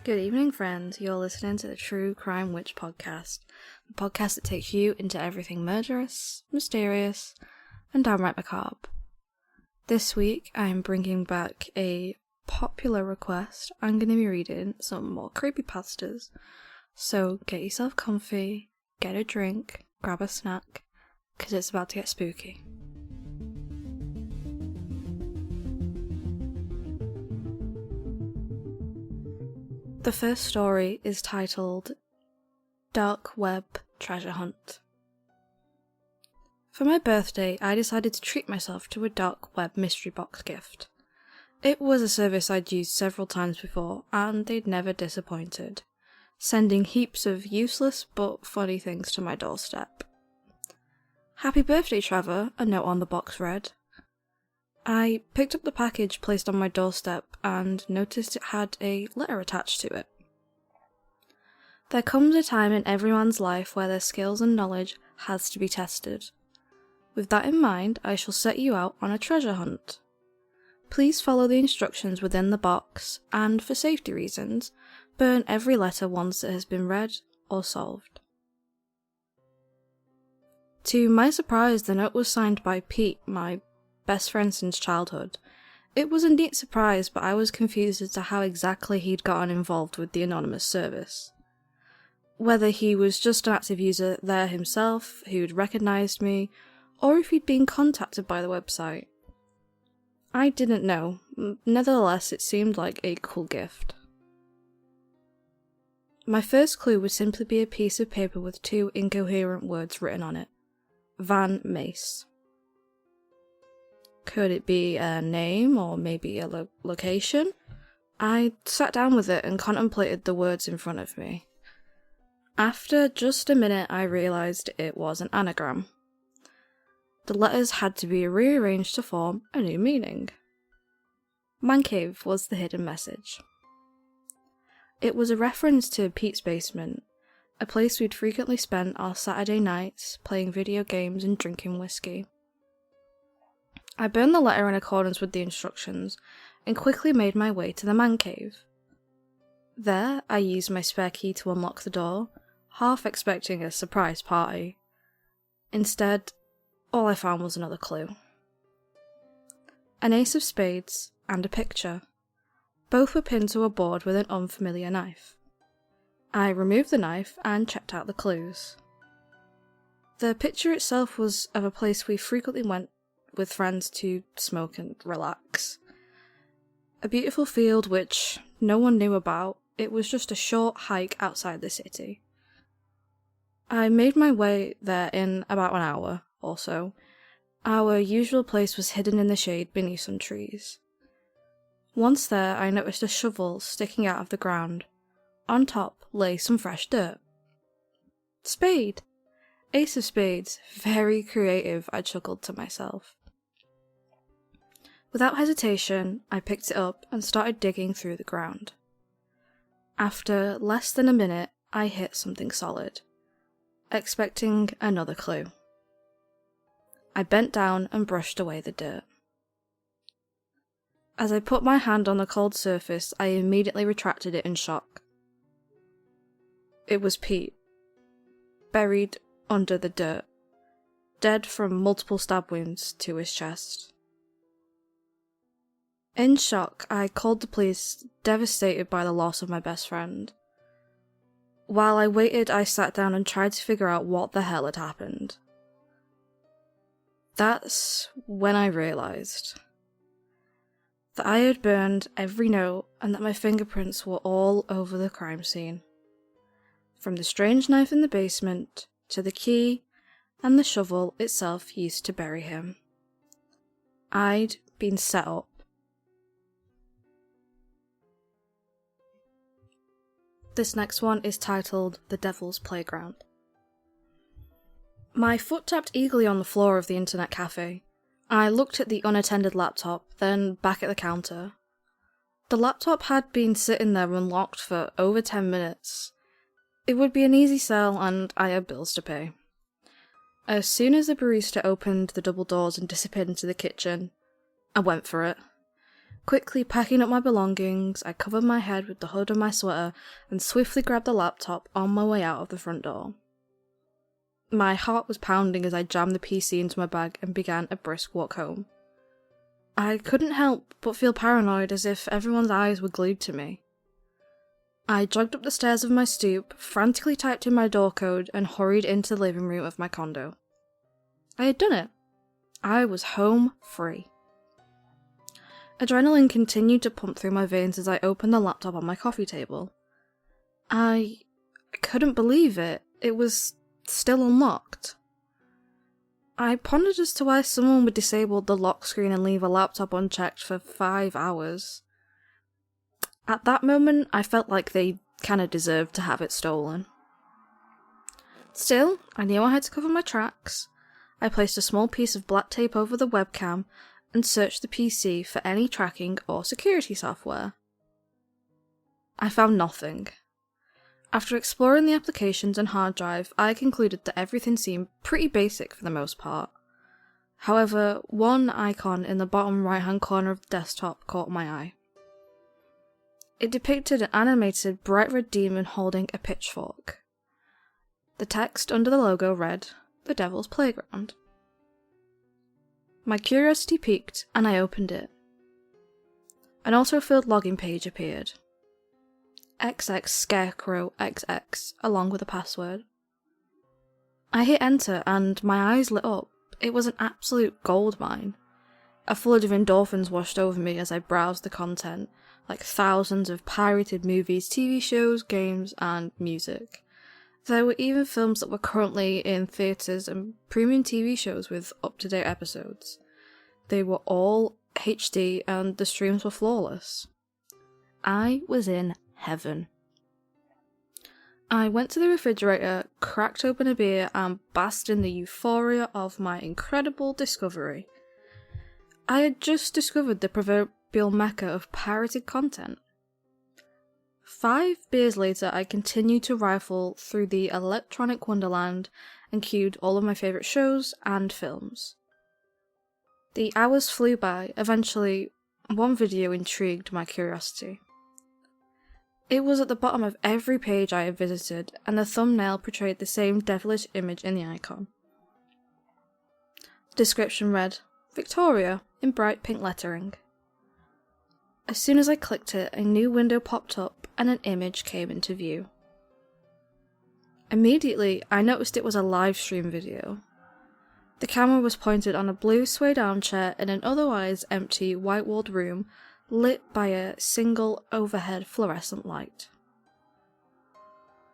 Good evening, friends. You're listening to the True Crime Witch podcast, the podcast that takes you into everything murderous, mysterious, and downright macabre. This week, I'm bringing back a popular request. I'm going to be reading some more creepypastas. So get yourself comfy, get a drink, grab a snack, because it's about to get spooky. The first story is titled Dark Web Treasure Hunt. For my birthday, I decided to treat myself to a dark web mystery box gift. It was a service I'd used several times before, and they'd never disappointed, sending heaps of useless but funny things to my doorstep. Happy birthday, Trevor, a note on the box read. I picked up the package placed on my doorstep and noticed it had a letter attached to it. There comes a time in everyone's life where their skills and knowledge has to be tested. With that in mind, I shall set you out on a treasure hunt. Please follow the instructions within the box and, for safety reasons, burn every letter once it has been read or solved. To my surprise, the note was signed by Pete, my best friend since childhood. It was a neat surprise, but I was confused as to how exactly he'd gotten involved with the anonymous service. Whether he was just an active user there himself, who'd recognised me, or if he'd been contacted by the website. I didn't know. Nevertheless, it seemed like a cool gift. My first clue would simply be a piece of paper with two incoherent words written on it. Van Mace. Could it be a name, or maybe a location? I sat down with it and contemplated the words in front of me. After just a minute, I realised it was an anagram. The letters had to be rearranged to form a new meaning. Man cave was the hidden message. It was a reference to Pete's basement, a place we'd frequently spent our Saturday nights playing video games and drinking whiskey. I burned the letter in accordance with the instructions and quickly made my way to the man cave. There, I used my spare key to unlock the door, half expecting a surprise party. Instead, all I found was another clue. An ace of spades and a picture. Both were pinned to a board with an unfamiliar knife. I removed the knife and checked out the clues. The picture itself was of a place we frequently went with friends to smoke and relax. A beautiful field which no one knew about. It was just a short hike outside the city. I made my way there in about an hour or so. Our usual place was hidden in the shade beneath some trees. Once there, I noticed a shovel sticking out of the ground. On top lay some fresh dirt. Spade! Ace of spades. Very creative, I chuckled to myself. Without hesitation, I picked it up and started digging through the ground. After less than a minute, I hit something solid, expecting another clue. I bent down and brushed away the dirt. As I put my hand on the cold surface, I immediately retracted it in shock. It was Pete, buried under the dirt, dead from multiple stab wounds to his chest. In shock, I called the police, devastated by the loss of my best friend. While I waited, I sat down and tried to figure out what the hell had happened. That's when I realised that I had burned every note and that my fingerprints were all over the crime scene. From the strange knife in the basement to the key and the shovel itself used to bury him. I'd been set up. This next one is titled The Devil's Playground. My foot tapped eagerly on the floor of the internet cafe. I looked at the unattended laptop, then back at the counter. The laptop had been sitting there unlocked for over 10 minutes. It would be an easy sell, and I had bills to pay. As soon as the barista opened the double doors and disappeared into the kitchen, I went for it. Quickly packing up my belongings, I covered my head with the hood of my sweater and swiftly grabbed the laptop on my way out of the front door. My heart was pounding as I jammed the PC into my bag and began a brisk walk home. I couldn't help but feel paranoid, as if everyone's eyes were glued to me. I jogged up the stairs of my stoop, frantically typed in my door code, and hurried into the living room of my condo. I had done it. I was home free. Adrenaline continued to pump through my veins as I opened the laptop on my coffee table. I couldn't believe it. It was still unlocked. I pondered as to why someone would disable the lock screen and leave a laptop unchecked for 5 hours. At that moment, I felt like they kinda deserved to have it stolen. Still, I knew I had to cover my tracks. I placed a small piece of black tape over the webcam and searched the PC for any tracking or security software. I found nothing. After exploring the applications and hard drive, I concluded that everything seemed pretty basic for the most part. However, one icon in the bottom right-hand corner of the desktop caught my eye. It depicted an animated bright red demon holding a pitchfork. The text under the logo read, "The Devil's Playground." My curiosity piqued, and I opened it. An auto-filled login page appeared. XX Scarecrow XX, along with a password. I hit enter, and my eyes lit up. It was an absolute goldmine. A flood of endorphins washed over me as I browsed the content, like thousands of pirated movies, TV shows, games, and music. There were even films that were currently in theatres and premium TV shows with up-to-date episodes. They were all HD and the streams were flawless. I was in heaven. I went to the refrigerator, cracked open a beer, and basked in the euphoria of my incredible discovery. I had just discovered the proverbial mecca of pirated content. 5 beers later, I continued to rifle through the electronic wonderland and queued all of my favourite shows and films. The hours flew by. Eventually, one video intrigued my curiosity. It was at the bottom of every page I had visited, and the thumbnail portrayed the same devilish image in the icon. The description read, "Victoria," in bright pink lettering. As soon as I clicked it, a new window popped up and an image came into view. Immediately, I noticed it was a live stream video. The camera was pointed on a blue suede armchair in an otherwise empty white-walled room, lit by a single overhead fluorescent light.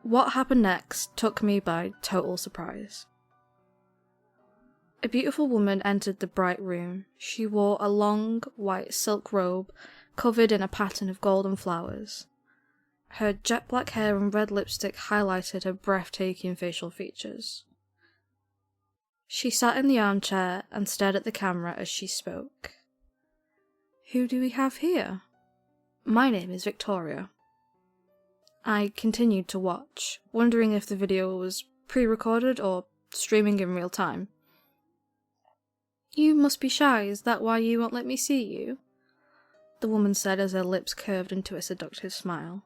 What happened next took me by total surprise. A beautiful woman entered the bright room. She wore a long, white silk robe covered in a pattern of golden flowers. Her jet black hair and red lipstick highlighted her breathtaking facial features. She sat in the armchair and stared at the camera as she spoke. "Who do we have here?" "My name is Victoria." I continued to watch, wondering if the video was pre-recorded or streaming in real time. "You must be shy, is that why you won't let me see you?" the woman said as her lips curved into a seductive smile.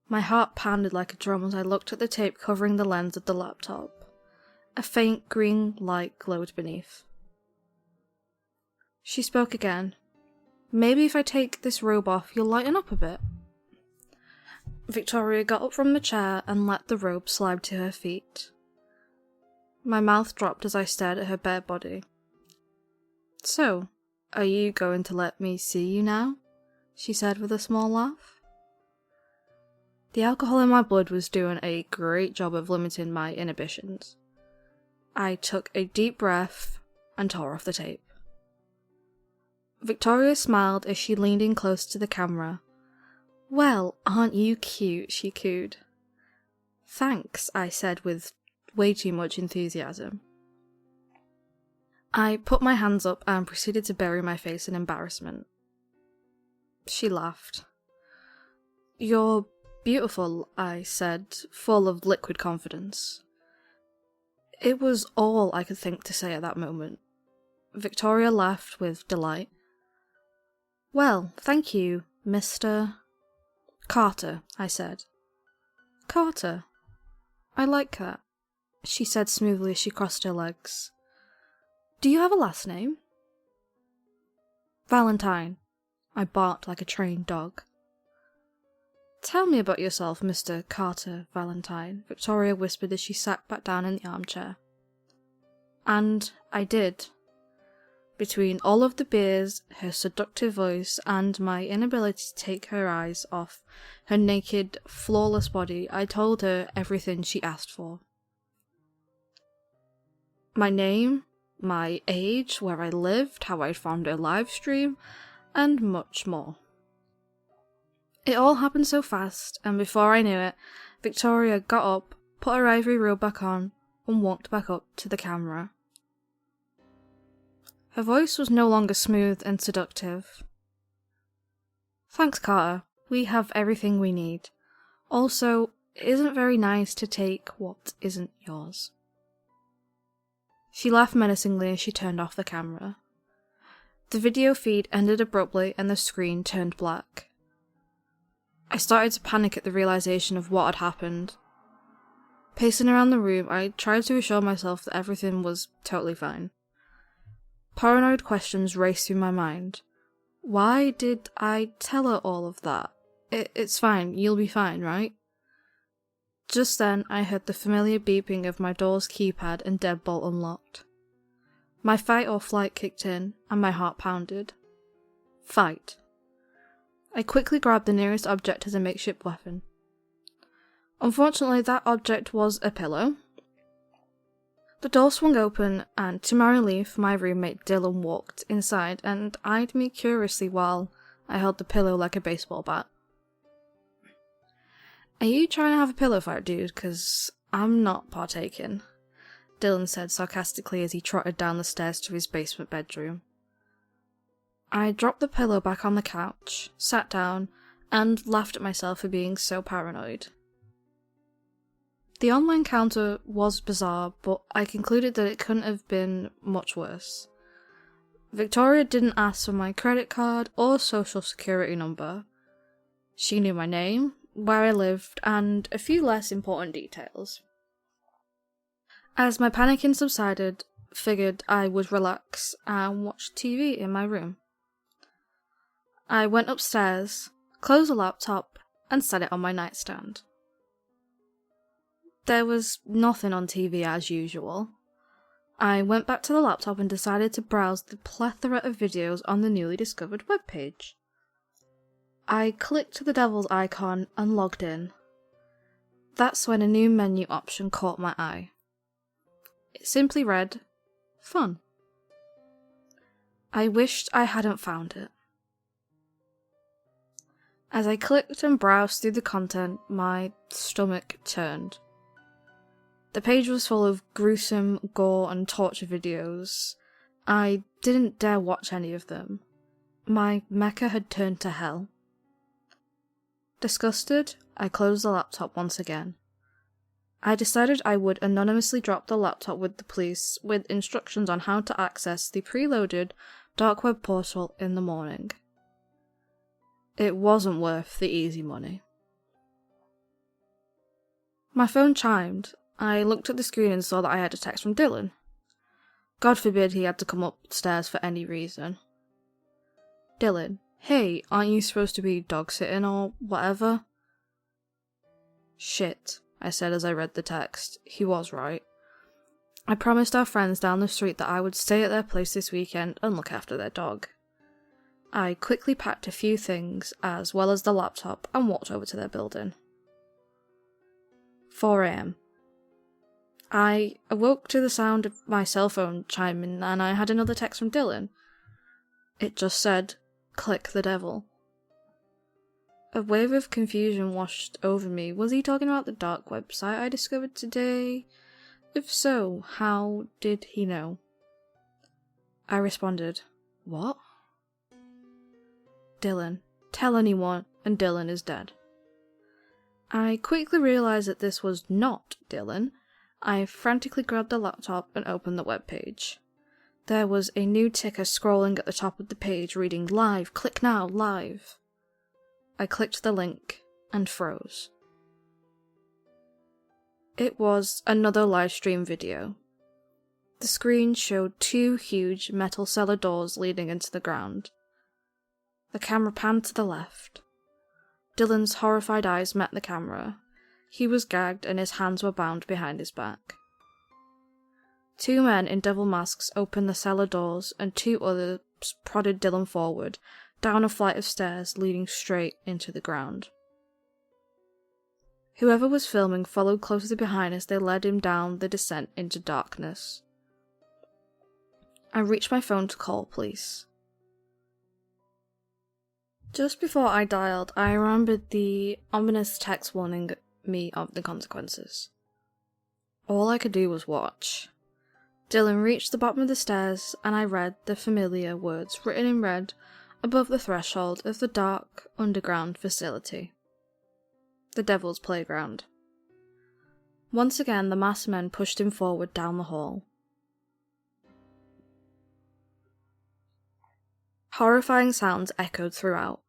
My heart pounded like a drum as I looked at the tape covering the lens of the laptop. A faint green light glowed beneath. She spoke again. "Maybe if I take this robe off, you'll lighten up a bit." Victoria got up from the chair and let the robe slide to her feet. My mouth dropped as I stared at her bare body. "So, are you going to let me see you now?" she said with a small laugh. The alcohol in my blood was doing a great job of limiting my inhibitions. I took a deep breath and tore off the tape. Victoria smiled as she leaned in close to the camera. "Well, aren't you cute?" she cooed. "Thanks," I said with way too much enthusiasm. I put my hands up and proceeded to bury my face in embarrassment. She laughed. "You're beautiful," I said, full of liquid confidence. It was all I could think to say at that moment. Victoria laughed with delight. Well, thank you, Mr. Carter, I said. Carter? I like that, she said smoothly as she crossed her legs. Do you have a last name? Valentine, I barked like a trained dog. Tell me about yourself, Mr. Carter Valentine, Victoria whispered as she sat back down in the armchair. And I did. Between all of the beers, her seductive voice, and my inability to take her eyes off her naked, flawless body, I told her everything she asked for. My name, my age, where I lived, how I found her live stream, and much more. It all happened so fast, and before I knew it, Victoria got up, put her ivory robe back on, and walked back up to the camera. Her voice was no longer smooth and seductive. Thanks, Carter. We have everything we need. Also, it isn't very nice to take what isn't yours. She laughed menacingly as she turned off the camera. The video feed ended abruptly and the screen turned black. I started to panic at the realization of what had happened. Pacing around the room, I tried to assure myself that everything was totally fine. Paranoid questions raced through my mind. Why did I tell her all of that? It's fine, you'll be fine, right? Just then, I heard the familiar beeping of my door's keypad and deadbolt unlocked. My fight or flight kicked in, and my heart pounded. Fight. I quickly grabbed the nearest object as a makeshift weapon. Unfortunately, that object was a pillow. The door swung open, and to my relief, my roommate Dylan walked inside and eyed me curiously while I held the pillow like a baseball bat. Are you trying to have a pillow fight, dude? 'Cause I'm not partaking, Dylan said sarcastically as he trotted down the stairs to his basement bedroom. I dropped the pillow back on the couch, sat down, and laughed at myself for being so paranoid. The online encounter was bizarre, but I concluded that it couldn't have been much worse. Victoria didn't ask for my credit card or social security number. She knew my name, where I lived, and a few less important details. As my panicking subsided, figured I would relax and watch TV in my room. I went upstairs, closed the laptop, and set it on my nightstand. There was nothing on TV as usual. I went back to the laptop and decided to browse the plethora of videos on the newly discovered webpage. I clicked the devil's icon and logged in. That's when a new menu option caught my eye. It simply read, Fun. I wished I hadn't found it. As I clicked and browsed through the content, my stomach turned. The page was full of gruesome gore and torture videos. I didn't dare watch any of them. My Mecca had turned to hell. Disgusted, I closed the laptop once again. I decided I would anonymously drop the laptop with the police with instructions on how to access the preloaded dark web portal in the morning. It wasn't worth the easy money. My phone chimed. I looked at the screen and saw that I had a text from Dylan. God forbid he had to come upstairs for any reason. Dylan, hey, aren't you supposed to be dog-sitting or whatever? Shit, I said as I read the text. He was right. I promised our friends down the street that I would stay at their place this weekend and look after their dog. I quickly packed a few things, as well as the laptop, and walked over to their building. 4 a.m. I awoke to the sound of my cell phone chiming, and I had another text from Dylan. It just said, "Click the devil." A wave of confusion washed over me. Was he talking about the dark website I discovered today? If so, how did he know? I responded, "What?" Dylan. Tell anyone, and Dylan is dead. I quickly realised that this was not Dylan. I frantically grabbed the laptop and opened the webpage. There was a new ticker scrolling at the top of the page reading "Live, click now, live." I clicked the link and froze. It was another live stream video. The screen showed 2 huge metal cellar doors leading into the ground. The camera panned to the left. Dylan's horrified eyes met the camera. He was gagged and his hands were bound behind his back. 2 men in devil masks opened the cellar doors and 2 others prodded Dylan forward, down a flight of stairs leading straight into the ground. Whoever was filming followed closely behind as they led him down the descent into darkness. I reached my phone to call police. Just before I dialed, I remembered the ominous text warning me of the consequences. All I could do was watch. Dylan reached the bottom of the stairs, and I read the familiar words written in red above the threshold of the dark, underground facility. The Devil's Playground. Once again, the masked men pushed him forward down the hall. Horrifying sounds echoed throughout.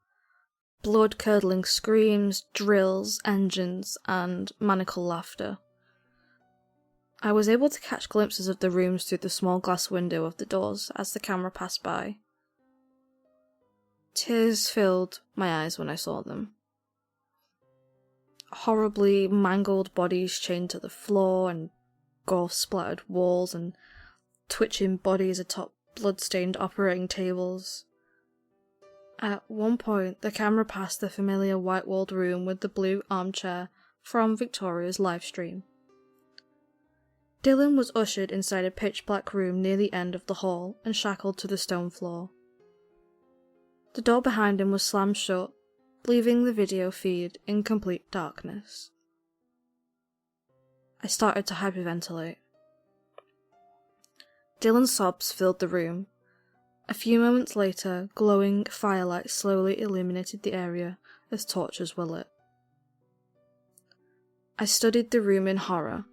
Blood-curdling screams, drills, engines, and maniacal laughter. I was able to catch glimpses of the rooms through the small glass window of the doors as the camera passed by. Tears filled my eyes when I saw them. Horribly mangled bodies chained to the floor, and gore-splattered walls, and twitching bodies atop blood-stained operating tables. At one point, the camera passed the familiar white-walled room with the blue armchair from Victoria's livestream. Dylan was ushered inside a pitch-black room near the end of the hall and shackled to the stone floor. The door behind him was slammed shut, leaving the video feed in complete darkness. I started to hyperventilate. Dylan's sobs filled the room. A few moments later, glowing firelight slowly illuminated the area as torches were lit. I studied the room in horror.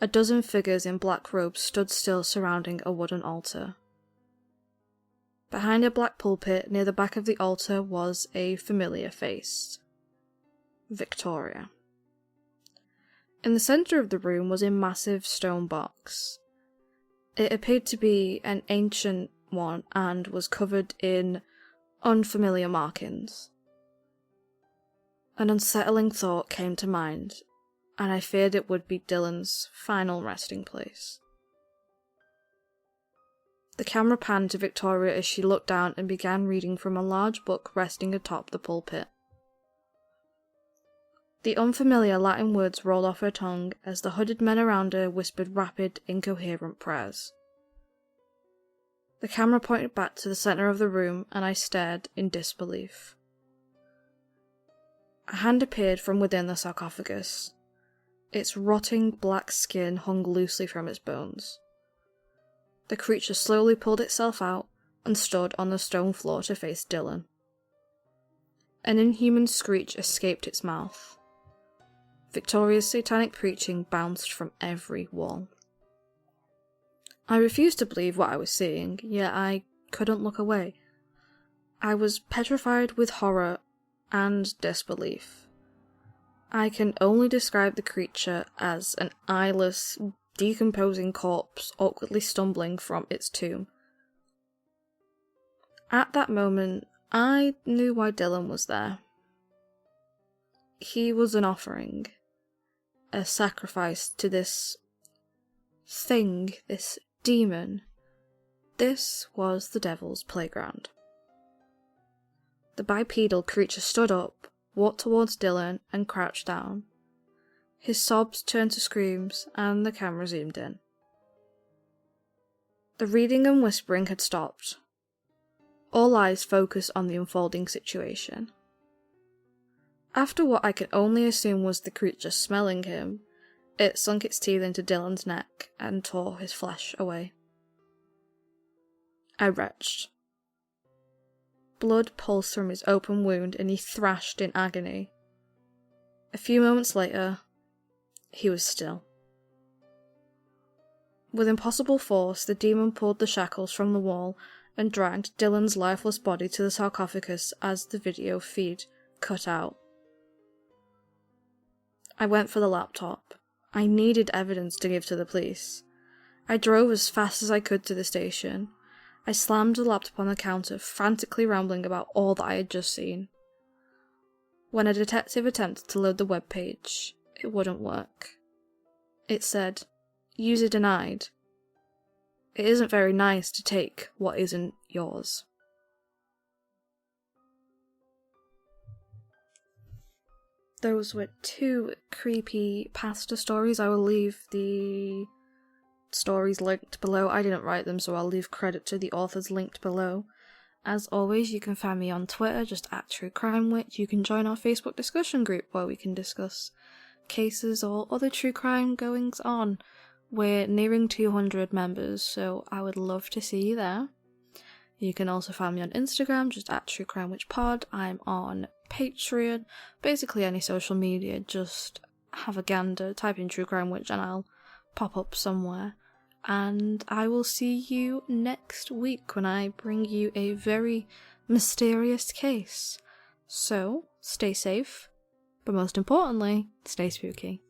A dozen figures in black robes stood still surrounding a wooden altar. Behind a black pulpit near the back of the altar was a familiar face. Victoria. In the centre of the room was a massive stone box. It appeared to be an ancient one and was covered in unfamiliar markings. An unsettling thought came to mind, and I feared it would be Dylan's final resting place. The camera panned to Victoria as she looked down and began reading from a large book resting atop the pulpit. The unfamiliar Latin words rolled off her tongue as the hooded men around her whispered rapid, incoherent prayers. The camera pointed back to the centre of the room, and I stared in disbelief. A hand appeared from within the sarcophagus. Its rotting black skin hung loosely from its bones. The creature slowly pulled itself out and stood on the stone floor to face Dylan. An inhuman screech escaped its mouth. Victoria's satanic preaching bounced from every wall. I refused to believe what I was seeing, yet I couldn't look away. I was petrified with horror and disbelief. I can only describe the creature as an eyeless, decomposing corpse awkwardly stumbling from its tomb. At that moment, I knew why Dylan was there. He was an offering, a sacrifice to this thing, this demon. This was the Devil's Playground. The bipedal creature stood up, walked towards Dylan, and crouched down. His sobs turned to screams, and the camera zoomed in. The reading and whispering had stopped. All eyes focused on the unfolding situation. After what I could only assume was the creature smelling him, it sunk its teeth into Dylan's neck and tore his flesh away. I retched. Blood pulsed from his open wound and he thrashed in agony. A few moments later, he was still. With impossible force, the demon pulled the shackles from the wall and dragged Dylan's lifeless body to the sarcophagus as the video feed cut out. I went for the laptop. I needed evidence to give to the police. I drove as fast as I could to the station. I slammed the laptop on the counter, frantically rambling about all that I had just seen. When a detective attempted to load the web page, it wouldn't work. It said, "User denied." It isn't very nice to take what isn't yours. Those were 2 creepy pasta stories. I will leave the stories linked below. I didn't write them, so I'll leave credit to the authors linked below. As always, you can find me on Twitter, just at True Crime Witch. You can join our Facebook discussion group where we can discuss cases or other true crime goings on. We're nearing 200 members, so I would love to see you there. You can also find me on Instagram, just at True Crime Witch Pod. I'm on Patreon, basically any social media. Just have a gander, type in True Crime Witch and I'll pop up somewhere. And I will see you next week when I bring you a very mysterious case. So, stay safe, but most importantly, stay spooky.